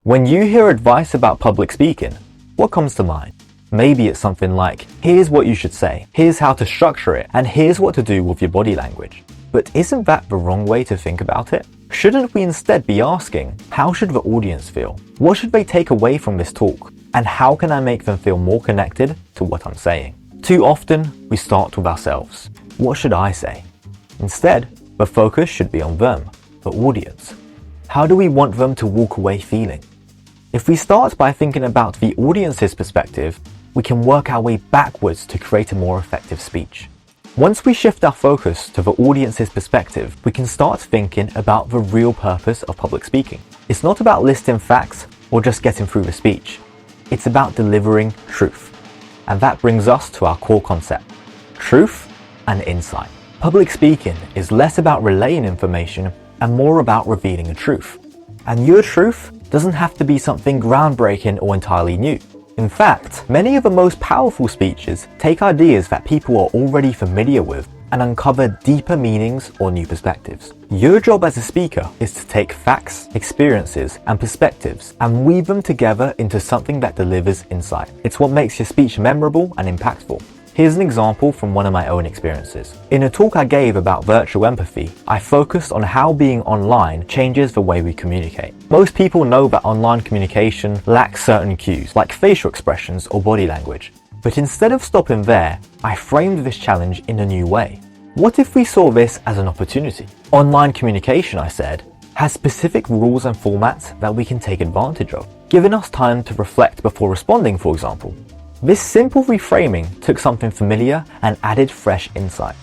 When you hear advice about public speaking, what comes to mind? Maybe it's something like, here's what you should say, here's how to structure it, and here's what to do with your body language. But isn't that the wrong way to think about it? Shouldn't we instead be asking, how should the audience feel? What should they take away from this talk? And how can I make them feel more connected to what I'm saying? Too often, we start with ourselves. What should I say? Instead, the focus should be on them, the audience. How do we want them to walk away feeling? If we start by thinking about the audience's perspective, we can work our way backwards to create a more effective speech. Once we shift our focus to the audience's perspective, we can start thinking about the real purpose of public speaking. It's not about listing facts or just getting through the speech. It's about delivering truth. And that brings us to our core concept: truth and insight. Public speaking is less about relaying information and more about revealing a truth. And your truth doesn't have to be something groundbreaking or entirely new. In fact, many of the most powerful speeches take ideas that people are already familiar with and uncover deeper meanings or new perspectives. Your job as a speaker is to take facts, experiences, and perspectives and weave them together into something that delivers insight. It's what makes your speech memorable and impactful. Here's an example from one of my own experiences. In a talk I gave about virtual empathy, I focused on how being online changes the way we communicate. Most people know that online communication lacks certain cues, like facial expressions or body language. But instead of stopping there, I framed this challenge in a new way. What if we saw this as an opportunity? Online communication, I said, has specific rules and formats that we can take advantage of, giving us time to reflect before responding, for example. This simple reframing took something familiar and added fresh insight.